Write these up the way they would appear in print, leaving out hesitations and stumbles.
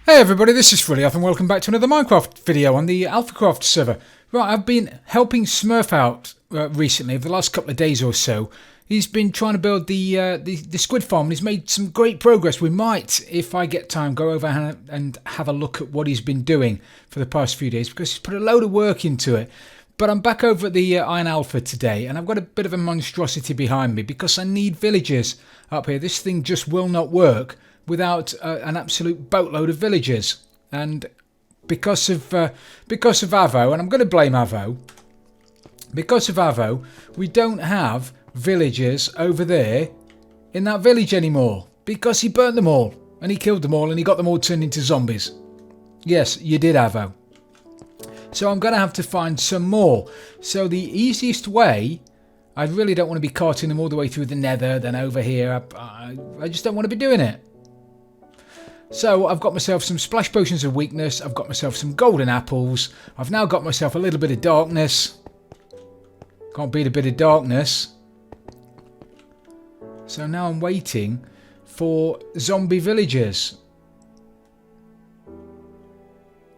Hey everybody, this is Frilioth and welcome back to another Minecraft video on the AlphaCraft server. Right, I've been helping Smurf out recently, over the last couple of days or so. He's been trying to build the squid farm and he's made some great progress. We might, if I get time, go over and have a look at what he's been doing for the past few days because he's put a load of work into it. But I'm back over at the Iron Alpha today and I've got a bit of a monstrosity behind me because I need villagers up here. This thing just will not work without an absolute boatload of villagers, and because of Avo, and I'm going to blame Avo. Because of Avo, we don't have villagers over there in that village anymore because he burnt them all and he killed them all and he got them all turned into zombies. Yes, you did, Avo. So I'm going to have to find some more. So the easiest way, I really don't want to be carting them all the way through the nether, then over here. I just don't want to be doing it. So I've got myself some splash potions of weakness, I've got myself some golden apples, I've now got myself a little bit of darkness. Can't beat a bit of darkness. So now I'm waiting for zombie villagers.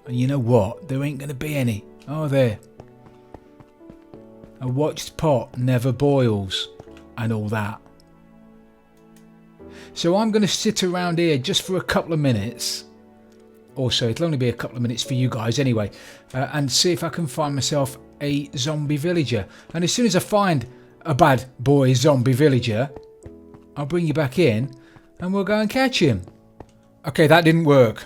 And you know what? There ain't going to be any. Oh, there. A watched pot never boils and all that. So I'm going to sit around here just for a couple of minutes. Also, it'll only be a couple of minutes for you guys anyway. And see if I can find myself a zombie villager. And as soon as I find a bad boy zombie villager, I'll bring you back in and we'll go and catch him. Okay, that didn't work.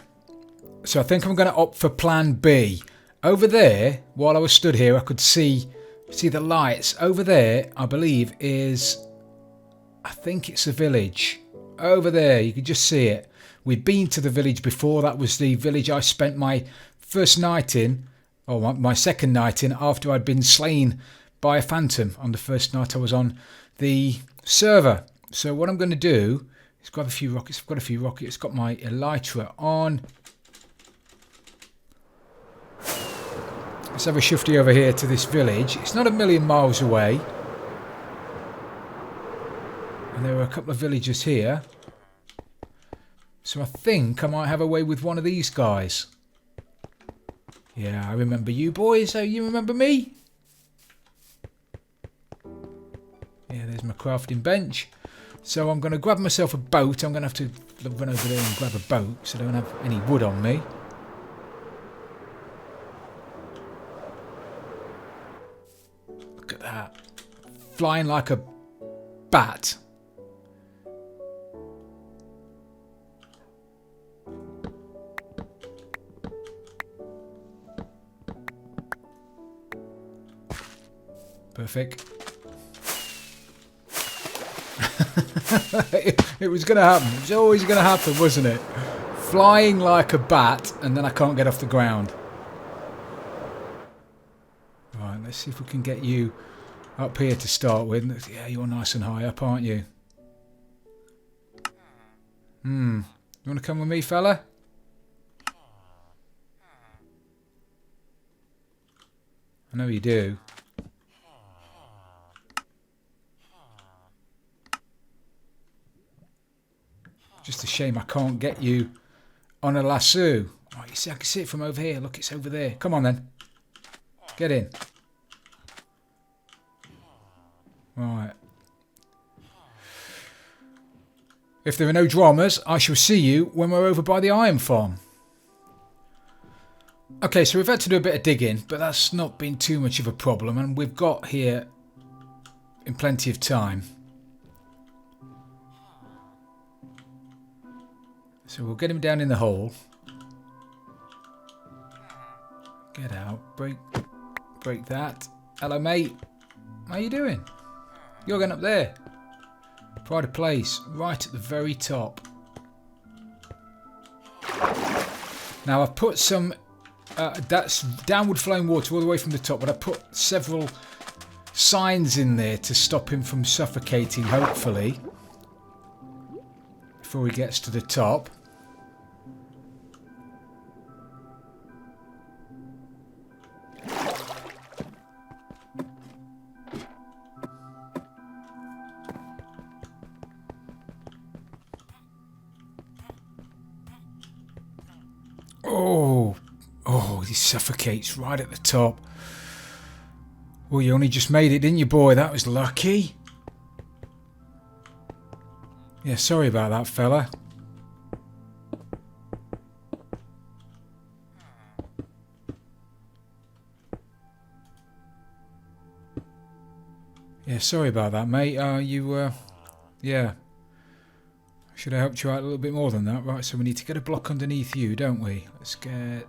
So I think I'm going to opt for plan B. Over there, while I was stood here, I could see the lights. Over there, I believe, I think it's a village. Over there, you can just see it. We'd been to the village before. That was the village I spent my first night in, or my second night in, after I'd been slain by a phantom on the first night I was on the server. So what I'm going to do is grab a few rockets. I've got a few rockets. Got my elytra on. Let's have a shifty over here to this village. It's not a million miles away. And there are a couple of villagers here. So I think I might have a way with one of these guys. Yeah, I remember you boys. Oh, you remember me? Yeah, there's my crafting bench. So I'm going to grab myself a boat. I'm going to have to run over there and grab a boat so I don't have any wood on me. Look at that. Flying like a bat. Perfect. It was going to happen. It was always going to happen, wasn't it? Flying like a bat, and then I can't get off the ground. Right, let's see if we can get you up here to start with. Yeah, you're nice and high up, aren't you? You want to come with me, fella? I know you do. Just a shame I can't get you on a lasso. Oh, you see, I can see it from over here. Look, it's over there. Come on, then. Get in. Right. If there are no dramas, I shall see you when we're over by the iron farm. Okay, so we've had to do a bit of digging, but that's not been too much of a problem, and we've got here in plenty of time. So we'll get him down in the hole. Get out. Break that. Hello, mate. How you doing? You're going up there. Pride of place. Right at the very top. Now I've put some... that's downward flowing water all the way from the top. But I put several signs in there to stop him from suffocating, hopefully. Before he gets to the top. Oh, oh, he suffocates right at the top. Well, you only just made it, didn't you, boy? That was lucky. Yeah, sorry about that, fella. Yeah, sorry about that, mate. Yeah. Should have helped you out a little bit more than that. Right, so we need to get a block underneath you, don't we? Let's get...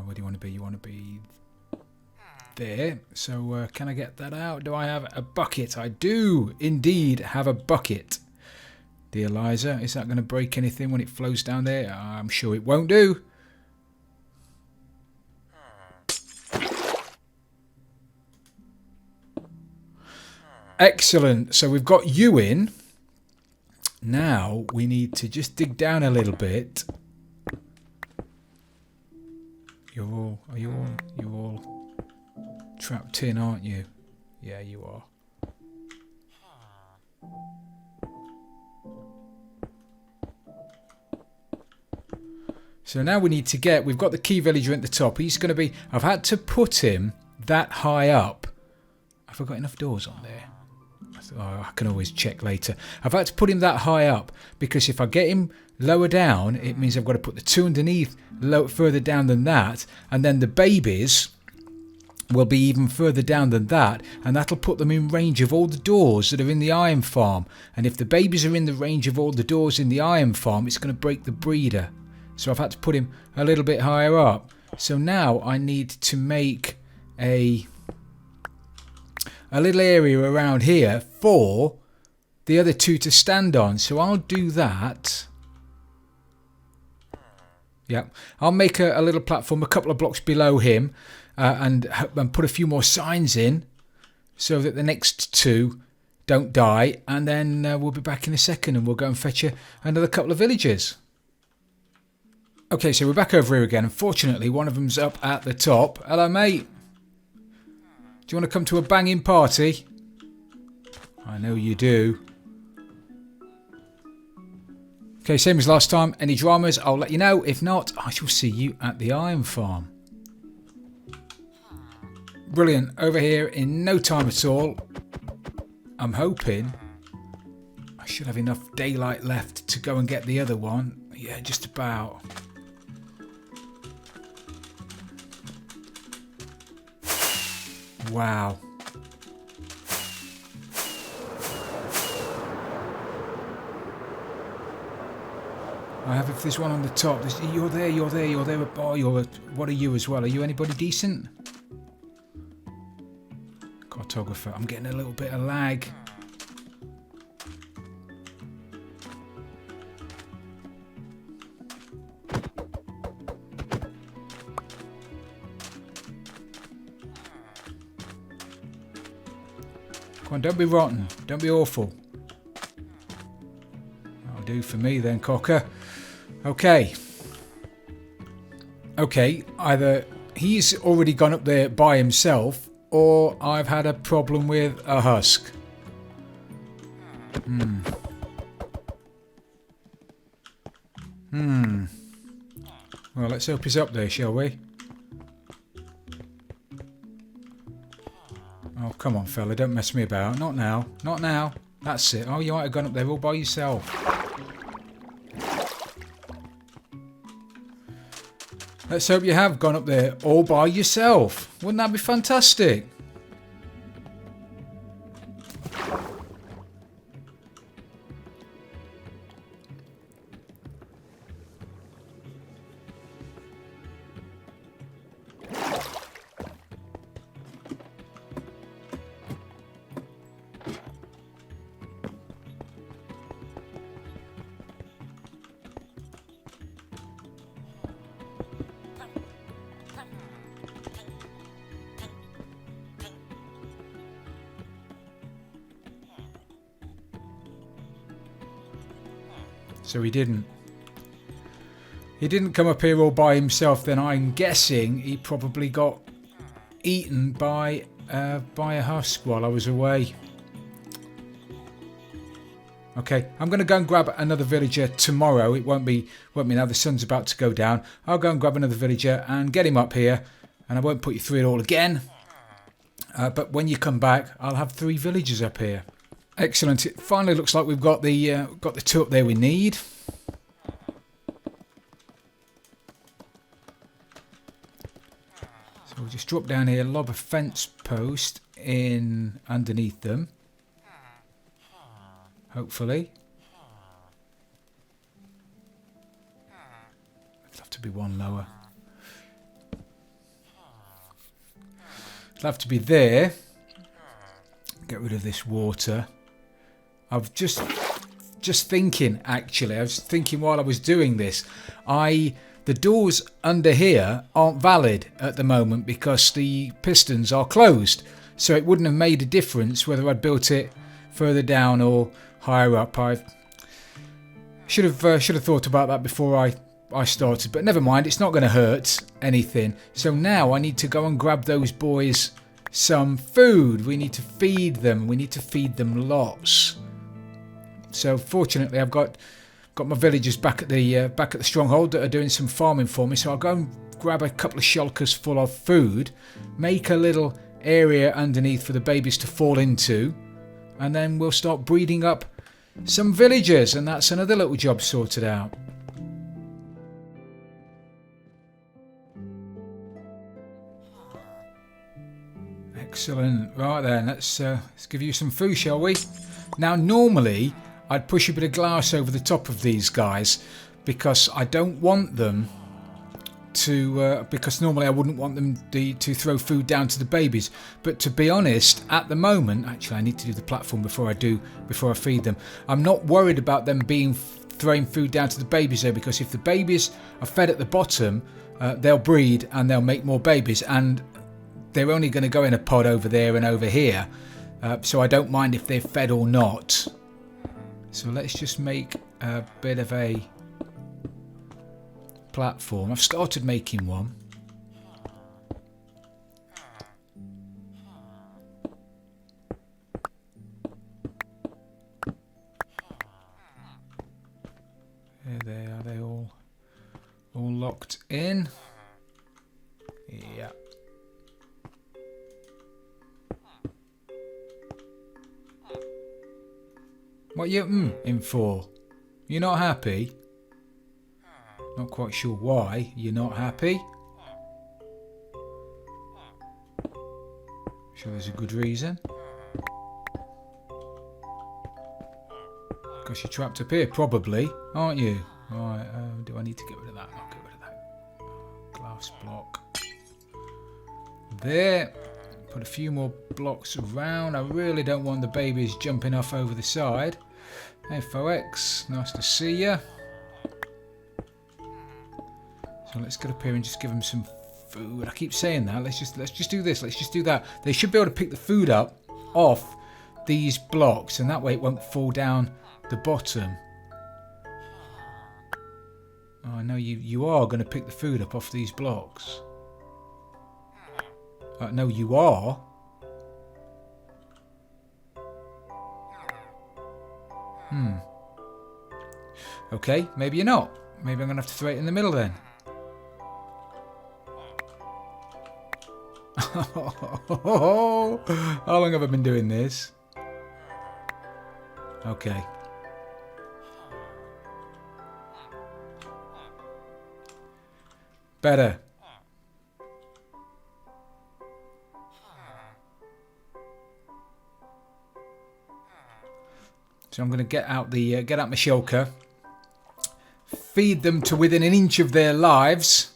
where do you want to be? You want to be there. So can I get that out? Do I have a bucket? I do indeed have a bucket. The Eliza, is that going to break anything when it flows down there? I'm sure it won't do. Excellent. So we've got you in. Now we need to just dig down a little bit. You're all trapped in, aren't you? Yeah, you are. So now we need to get, we've got the key villager at the top. He's going to be, I've had to put him that high up. Have I got enough doors on there? I can always check later. I've had to put him that high up because if I get him lower down, it means I've got to put the two underneath further down than that, and then the babies will be even further down than that, and that'll put them in range of all the doors that are in the iron farm. And if the babies are in the range of all the doors in the iron farm, it's going to break the breeder. So I've had to put him a little bit higher up. So now I need to make a little area around here for the other two to stand on. So I'll do that. Yeah, I'll make a little platform a couple of blocks below him and put a few more signs in so that the next two don't die. And then we'll be back in a second and we'll go and fetch another couple of villagers. Okay, so we're back over here again. Unfortunately, one of them's up at the top. Hello, mate. Do you want to come to a banging party? I know you do. Okay, same as last time. Any dramas, I'll let you know. If not, I shall see you at the iron farm. Brilliant. Over here in no time at all. I'm hoping I should have enough daylight left to go and get the other one. Yeah, just about. Wow. I have, if there's one on the top. You're there. Oh, what are you as well? Are you anybody decent? Cartographer. I'm getting a little bit of lag. Come on, don't be rotten. Don't be awful. That'll do for me then, Cocker. Okay. Okay, either he's already gone up there by himself, or I've had a problem with a husk. Well, let's hope he's up there, shall we? Oh, come on, fella, don't mess me about. Not now. Not now. That's it. Oh, you might have gone up there all by yourself. Let's hope you have gone up there all by yourself. Wouldn't that be fantastic? So he didn't. He didn't come up here all by himself. Then I'm guessing he probably got eaten by a husk while I was away. Okay, I'm going to go and grab another villager tomorrow. It won't be now. The sun's about to go down. I'll go and grab another villager and get him up here. And I won't put you through it all again. But when you come back, I'll have 3 villagers up here. Excellent. It finally looks like we've got the 2 up there we need. So we'll just drop down here, lob a fence post in underneath them. Hopefully. It'll have to be one lower. It'll have to be there. Get rid of this water. I've just thinking, actually. I was thinking while I was doing this. The doors under here aren't valid at the moment because the pistons are closed. So it wouldn't have made a difference whether I'd built it further down or higher up. I should have thought about that before I started, but never mind, it's not going to hurt anything. So now I need to go and grab those boys some food. We need to feed them. We need to feed them lots. So fortunately I've got my villagers back at the stronghold that are doing some farming for me. So I'll go and grab a couple of shulkers full of food, make a little area underneath for the babies to fall into, and then we'll start breeding up some villagers, and that's another little job sorted out. Excellent. Right then, let's give you some food, shall we? Now normally I'd push a bit of glass over the top of these guys because I don't want them to because normally I wouldn't want them to throw food down to the babies, but to be honest, at the moment, actually I need to do the platform before I feed them. I'm not worried about them throwing food down to the babies though, because if the babies are fed at the bottom, they'll breed and they'll make more babies, and they're only going to go in a pod over there and over here, so I don't mind if they're fed or not. So let's just make a bit of a platform. I've started making one. There they are. They all locked in. Yeah. What you in for? You're not happy? Not quite sure why you're not happy. Sure there's a good reason. Because you're trapped up here, probably, aren't you? Right, do I need to get rid of that? I'll get rid of that. Glass block. There. Put a few more blocks around. I really don't want the babies jumping off over the side. FOX, nice to see ya. So let's get up here and just give them some food. I keep saying that. Let's just do this. Let's just do that. They should be able to pick the food up off these blocks, and that way it won't fall down the bottom. Oh, I know you are going to pick the food up off these blocks. No, you are. Okay, maybe you're not. Maybe I'm going to have to throw it in the middle then. How long have I been doing this? Okay. Better. So I'm going to get out my shulker, feed them to within an inch of their lives.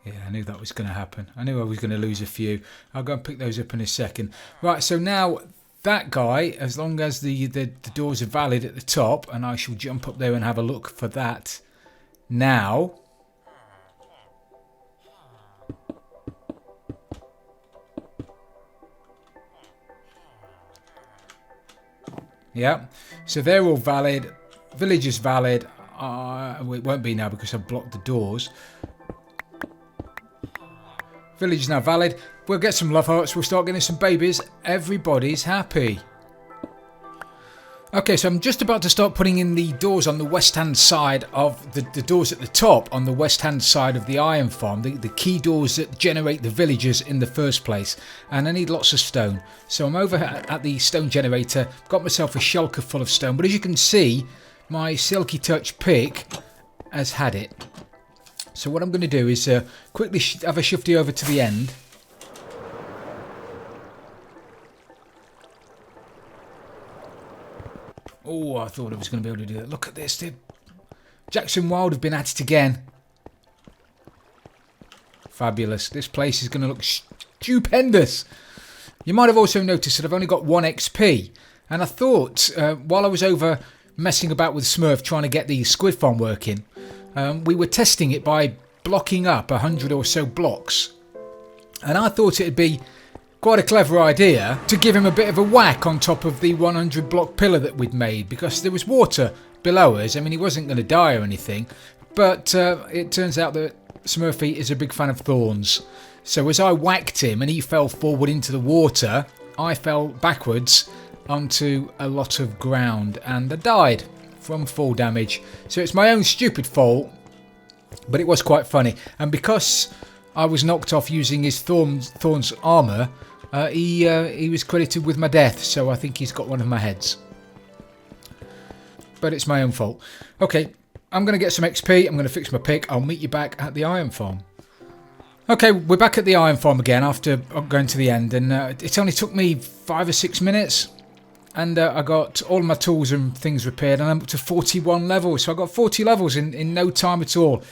Yeah, I knew that was going to happen. I knew I was going to lose a few. I'll go and pick those up in a second. Right, so now that guy, as long as the doors are valid at the top, and I shall jump up there and have a look for that now. Yeah, so they're all valid. Village is valid. It won't be now because I've blocked the doors. Village is now valid. We'll get some love hearts. We'll start getting some babies. Everybody's happy. Okay, so I'm just about to start putting in the doors on the west hand side of the doors at the top on the west hand side of the iron farm, the key doors that generate the villagers in the first place, and I need lots of stone. So I'm over at the stone generator, got myself a shulker full of stone, but as you can see my Silky Touch pick has had it. So what I'm going to do is quickly have a shifty over to the end. Oh, I thought I was going to be able to do that. Look at this. Jaques-O Wild have been at it again. Fabulous. This place is going to look stupendous. You might have also noticed that I've only got 1 XP. And I thought, while I was over messing about with Smurf trying to get the squid farm working, we were testing it by blocking up 100 or so blocks. And I thought it'd be quite a clever idea to give him a bit of a whack on top of the 100 block pillar that we'd made, because there was water below us. I mean, he wasn't going to die or anything, but it turns out that Smurfy is a big fan of thorns. So as I whacked him and he fell forward into the water, I fell backwards onto a lot of ground and I died from fall damage. So it's my own stupid fault, but it was quite funny. And because I was knocked off using his thorns armour, he was credited with my death, so I think he's got one of my heads. But it's my own fault. Okay, I'm going to get some XP, I'm going to fix my pick, I'll meet you back at the iron farm. Okay, we're back at the iron farm again after going to the end, and it only took me 5 or 6 minutes. And I got all my tools and things repaired, and I'm up to 41 levels, so I got 40 levels in no time at all.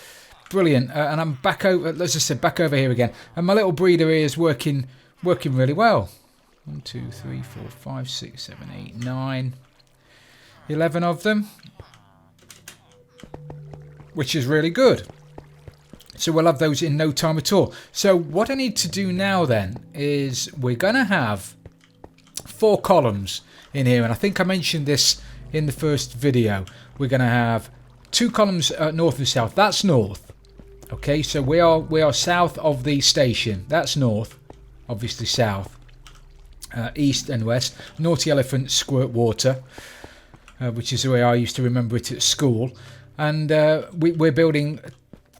Brilliant. And I'm back over, as I said, back over here again. And my little breeder here is working really well. 1, 2, 3, 4, 5, 6, 7, 8, 9, 11 of them, which is really good. So we'll have those in no time at all. So what I need to do now then is we're going to have 4 columns in here, and I think I mentioned this in the first video. We're going to have 2 columns north and south. That's north. Okay, so we are south of the station. That's north. Obviously south, east and west. Naughty elephant squirt water, which is the way I used to remember it at school. And we're building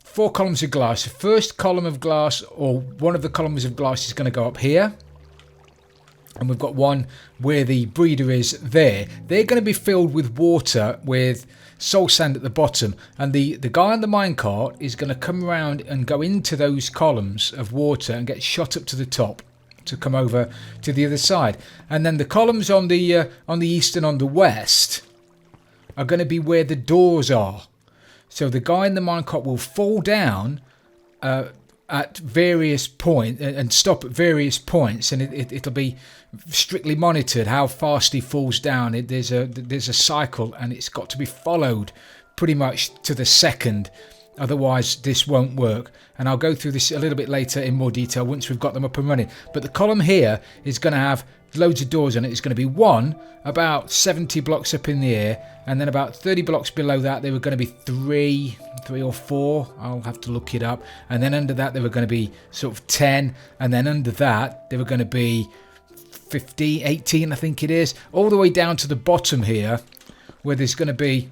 4 columns of glass. The first column of glass, or one of the columns of glass, is going to go up here. And we've got one where the breeder is there. They're going to be filled with water with soul sand at the bottom, and the guy on the minecart is going to come around and go into those columns of water and get shot up to the top to come over to the other side. And then the columns on the east and on the west are going to be where the doors are. So the guy in the minecart will fall down at various points and stop at various points, and it'll be strictly monitored how fast he falls down. There's a cycle, and it's got to be followed pretty much to the second, otherwise this won't work. And I'll go through this a little bit later in more detail once we've got them up and running. But the column here is going to have loads of doors on it. It's going to be one about 70 blocks up in the air, and then about 30 blocks below that there were going to be three or 4, I'll have to look it up, and then under that there were going to be sort of 10, and then under that there were going to be 15, 18 I think it is, all the way down to the bottom here where there's going to be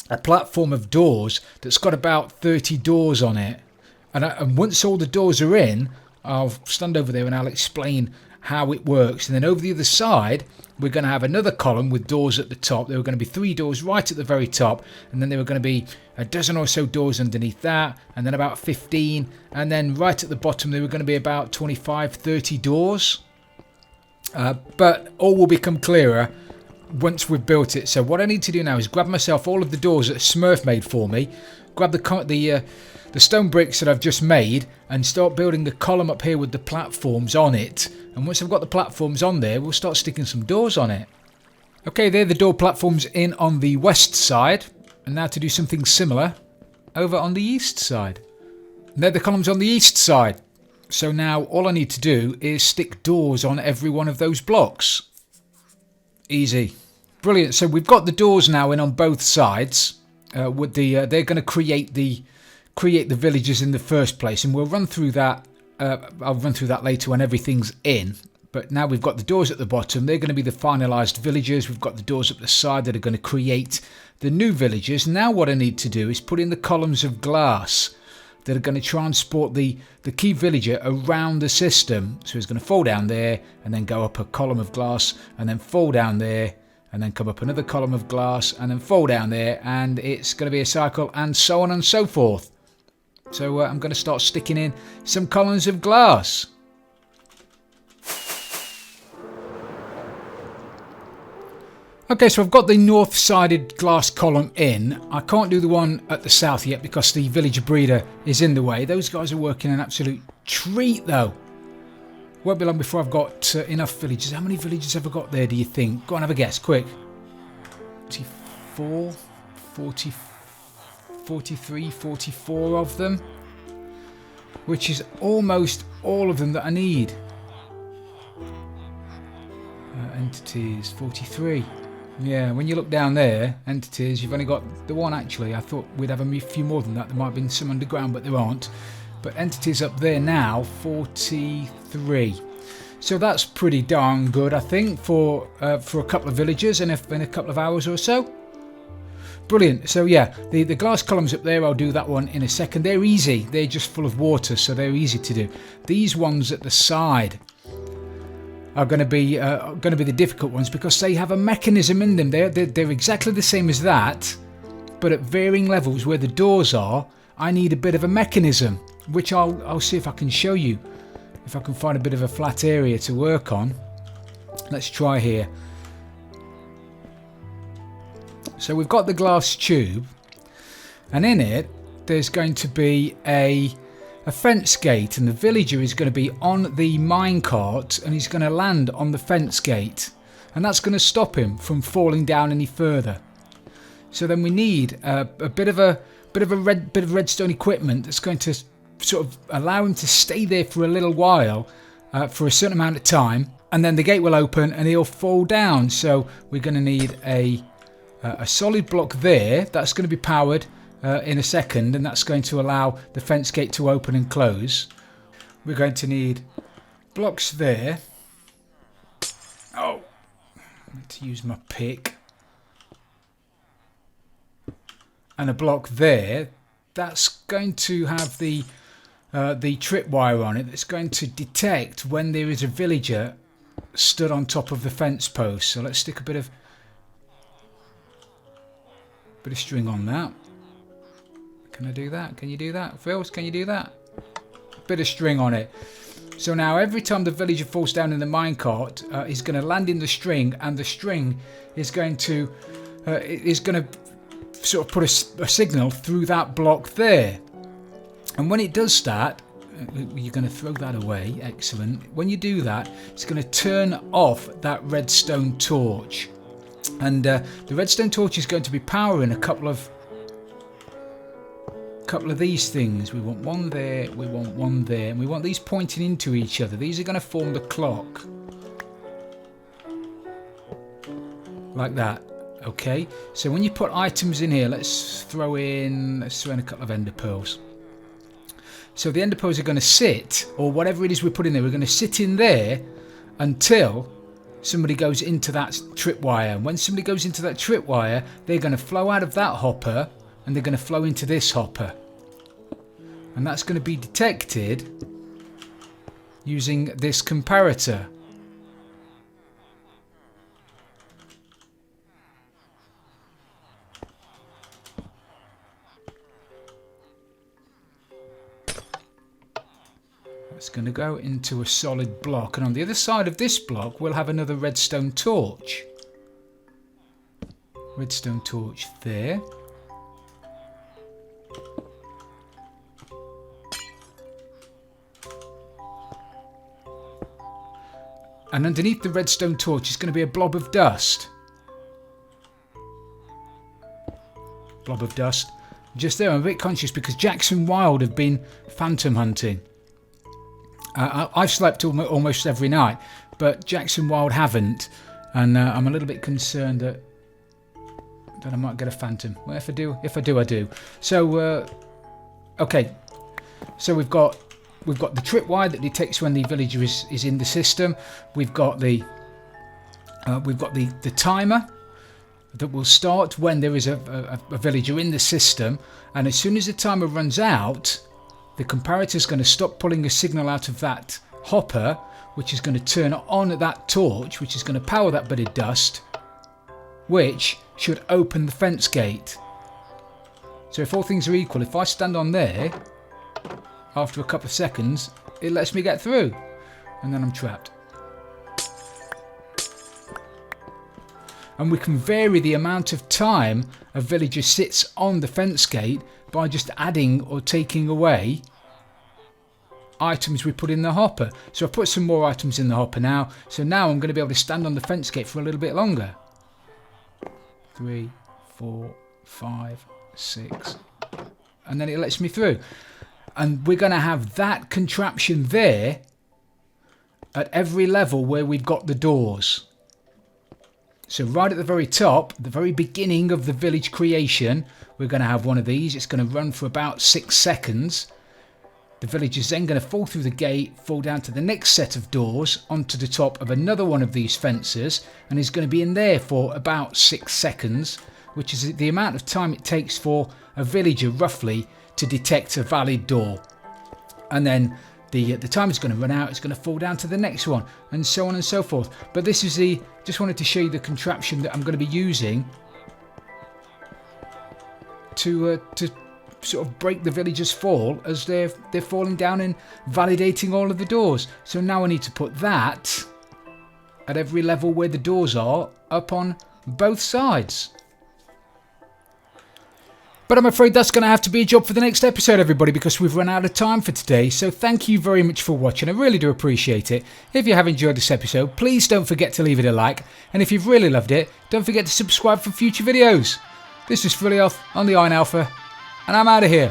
a platform of doors that's got about 30 doors on it. And once all the doors are in, I'll stand over there and I'll explain how it works. And then over the other side we're going to have another column with doors at the top. There were going to be 3 doors right at the very top, and then there were going to be a dozen or so doors underneath that, and then about 15, and then right at the bottom there were going to be about 25, 30 doors. But all will become clearer once we've built it. So what I need to do now is grab myself all of the doors that Smurf made for me, grab the stone bricks that I've just made, and start building the column up here with the platforms on it. And once I've got the platforms on there, we'll start sticking some doors on it. Okay, there are the door platforms in on the west side, and now to do something similar over on the east side. And there are the columns on the east side. So now all I need to do is stick doors on every one of those blocks. Easy. Brilliant. So we've got the doors now in on both sides. They're going to create the villages in the first place, and we'll run through that. I'll run through that later when everything's in. But now we've got the doors at the bottom. They're going to be the finalised villagers. We've got the doors up the side that are going to create the new villagers. Now what I need to do is put in the columns of glass that are going to transport the key villager around the system. So it's going to fall down there and then go up a column of glass and then fall down there and then come up another column of glass and then fall down there, and it's going to be a cycle and so on and so forth. So I'm going to start sticking in some columns of glass. Okay, so I've got the north-sided glass column in. I can't do the one at the south yet because the villager breeder is in the way. Those guys are working an absolute treat though. Won't be long before I've got enough villagers. How many villagers have I got there, do you think? Go on, have a guess, quick. 44, 40, 43, 44 of them. Which is almost all of them that I need. Entities, 43. Yeah, when you look down there, entities, you've only got the one actually. I thought we'd have a few more than that. There might have been some underground, but there aren't. But entities up there now, 43. So that's pretty darn good, I think, for a couple of villagers in a couple of hours or so. Brilliant. So yeah, the glass columns up there, I'll do that one in a second. They're easy. They're just full of water, so they're easy to do. These ones at the side are going to be the difficult ones because they have a mechanism in them. They're exactly the same as that, but at varying levels where the doors are, I need a bit of a mechanism, which I'll see if I can show you, if I can find a bit of a flat area to work on. Let's try here. So we've got the glass tube, and in it there's going to be a fence gate, and the villager is going to be on the minecart and he's going to land on the fence gate, and that's going to stop him from falling down any further. So then we need a bit of redstone equipment that's going to sort of allow him to stay there for a little while, for a certain amount of time, and then the gate will open and he'll fall down. So we're going to need a solid block there that's going to be powered in a second, and that's going to allow the fence gate to open and close. We're going to need blocks there. Oh, I need to use my pick. And a block there. That's going to have the tripwire on it that's going to detect when there is a villager stood on top of the fence post. So let's stick a bit of string on that. Can I do that? Can you do that? Phils, can you do that? Bit of string on it. So now every time the villager falls down in the minecart, he's going to land in the string, and the string is going to sort of put a signal through that block there. And when it does that, you're going to throw that away. Excellent. When you do that, it's going to turn off that redstone torch. And the redstone torch is going to be powering a couple of these things. We want one there, we want one there, and we want these pointing into each other. These are going to form the clock. Like that. Okay, so when you put items in here, let's throw in a couple of ender pearls. So the ender pearls are going to sit, or whatever it is we put in there, we're going to sit in there until somebody goes into that tripwire. When somebody goes into that tripwire, they're going to flow out of that hopper and they're going to flow into this hopper. And that's going to be detected using this comparator. It's going to go into a solid block, and on the other side of this block we'll have another redstone torch. Redstone torch there. And underneath the redstone torch is going to be a blob of dust. Blob of dust. Just there, I'm a bit conscious because Jaques and Wild have been phantom hunting. I've slept almost every night, but Jaques and Wild haven't, and I'm a little bit concerned that I might get a phantom. Well, if I do, I do. So, okay. So we've got we've got the tripwire that detects when the villager is in the system. We've got the timer that will start when there is a villager in the system, and as soon as the timer runs out, the comparator is going to stop pulling a signal out of that hopper, which is going to turn on that torch, which is going to power that bit of dust, which should open the fence gate. So if all things are equal, if I stand on there, after a couple of seconds, it lets me get through, and then I'm trapped. And we can vary the amount of time a villager sits on the fence gate by just adding or taking away items we put in the hopper. So I've put some more items in the hopper now. So now I'm going to be able to stand on the fence gate for a little bit longer. 3, 4, 5, 6. And then it lets me through. And we're going to have that contraption there at every level where we've got the doors. So right at the very top, the very beginning of the village creation, we're going to have one of these. It's going to run for about 6 seconds. The village is then going to fall through the gate, fall down to the next set of doors, onto the top of another one of these fences, and is going to be in there for about 6 seconds, which is the amount of time it takes for a villager roughly to detect a valid door. And then the time is going to run out, it's going to fall down to the next one, and so on and so forth. But this is just wanted to show you the contraption that I'm going to be using to sort of break the villagers' fall as they're falling down and validating all of the doors. So now I need to put that at every level where the doors are, up on both sides. But I'm afraid that's going to have to be a job for the next episode, everybody, because we've run out of time for today. So thank you very much for watching. I really do appreciate it. If you have enjoyed this episode, please don't forget to leave it a like. And if you've really loved it, don't forget to subscribe for future videos. This is Frilioth on the Iron Alpha, and I'm out of here.